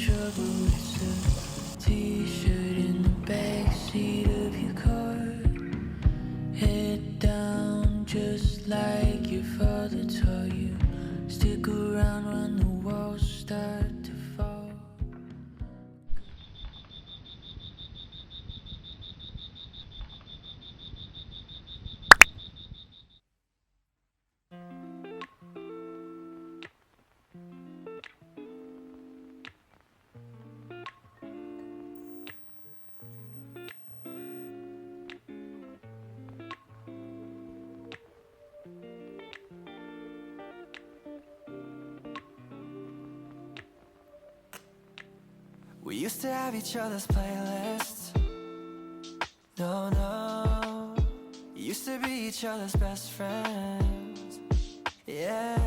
trouble. It's a t-shirt in the backseat of your car. Head down just like your father taught you. Stick around when the walls start to fall. We used to have each other's playlists. No, no. Used to be each other's best friends. Yeah.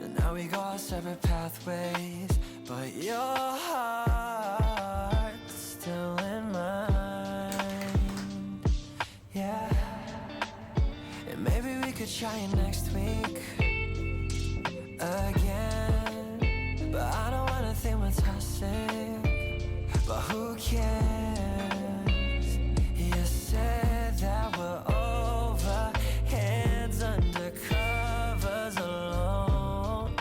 And now we go our separate pathways. But your heart's still in mine. Yeah. And maybe we could try it next week again. But I don't wanna think we're toxic. But who cares? You said that we're over, hands under covers alone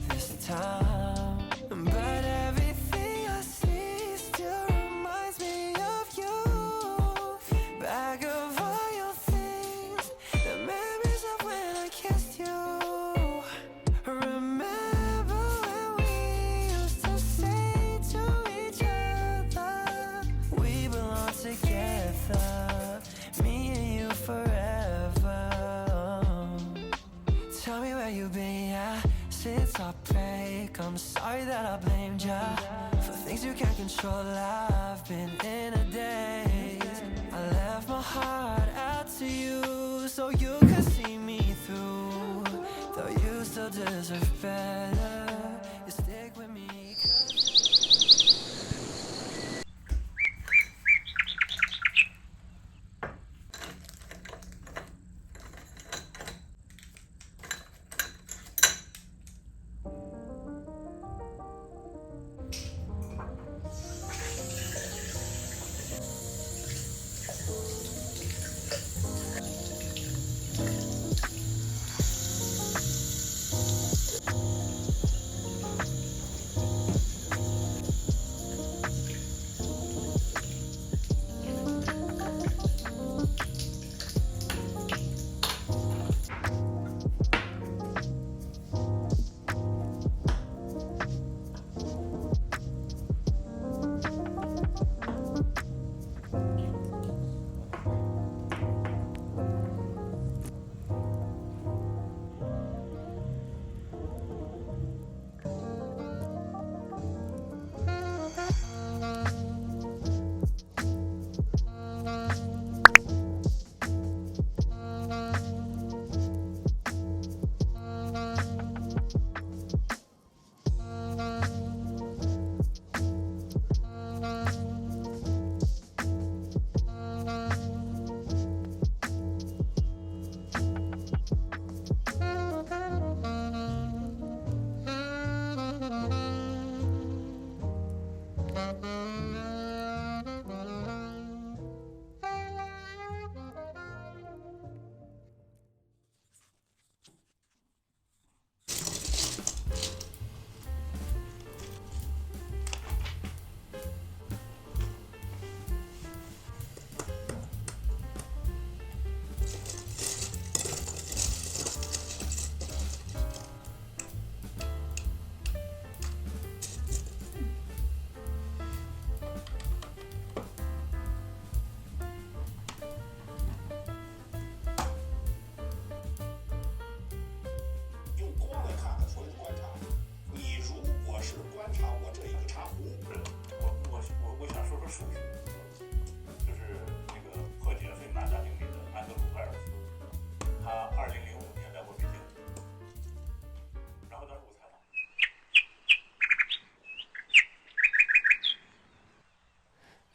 this time. But everything I see still reminds me of you. Back of all your things, the memories of when I kissed you. Remember when we used to say to each other, we belong together, me and you forever. Tell me where you've been, yeah, since our break. I'm sorry that I blamed ya for things you can't control. I've been in a daze. I left my heart out to you so you could see me through. Though you still deserve better, you stick with me.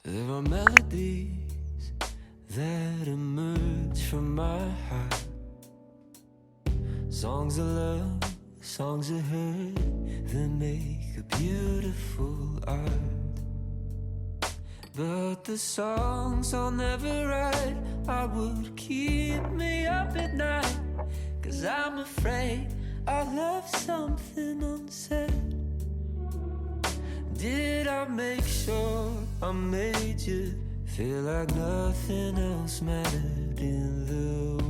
There are melodies that emerge from my heart, songs of love, Songs are heard that make a beautiful art, but the songs I'll never write, I would keep me up at night, 'cause I'm afraid I left something unsaid. Did I make sure I made you feel like nothing else mattered in the world?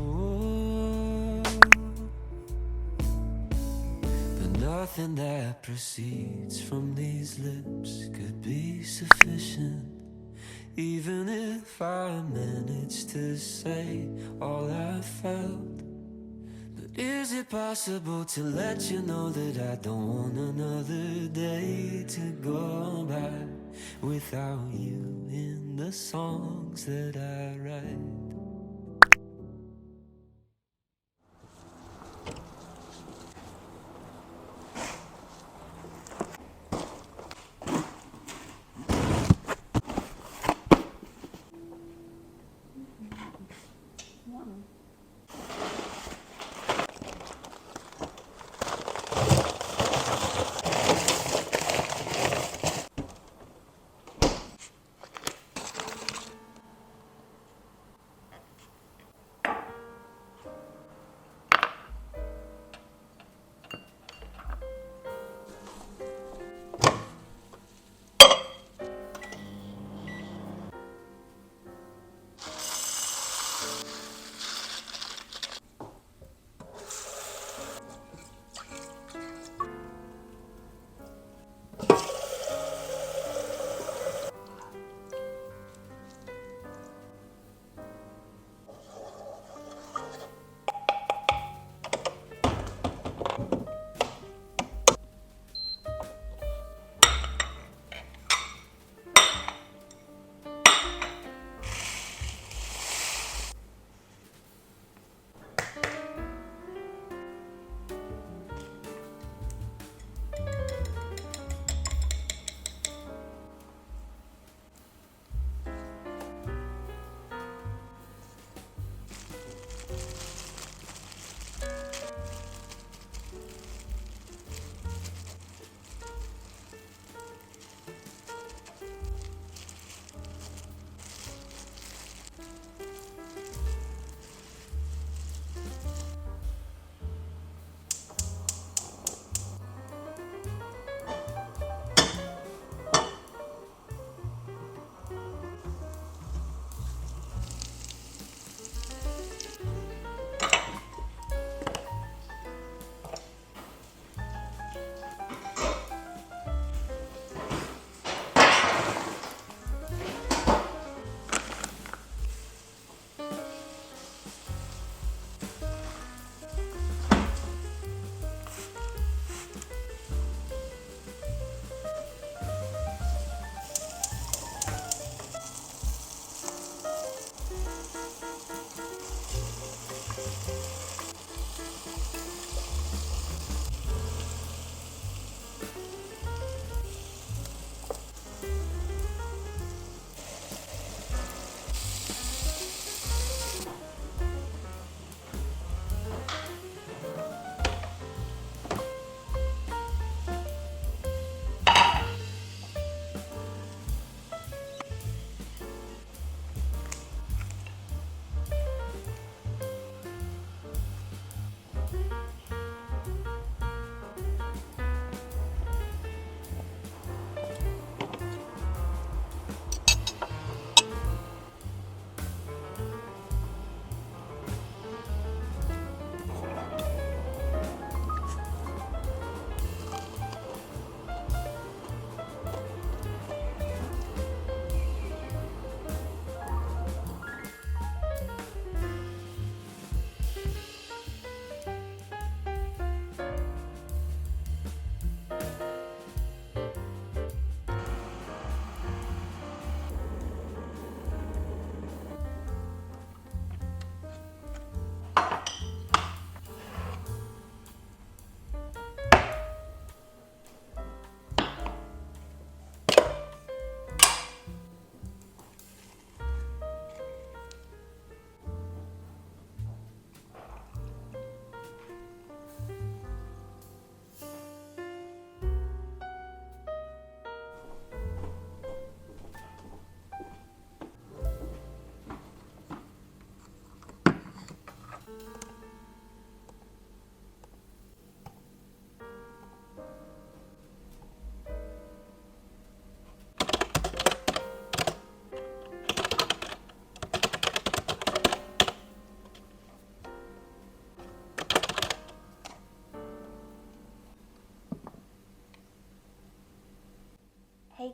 But nothing that proceeds from these lips could be sufficient, even if I managed to say all I felt. But is it possible to let you know that I don't want another day to go by without you in the songs that I write?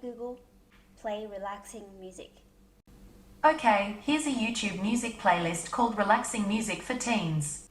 Google, play relaxing music. Okay, here's a YouTube music playlist called Relaxing Music for Teens.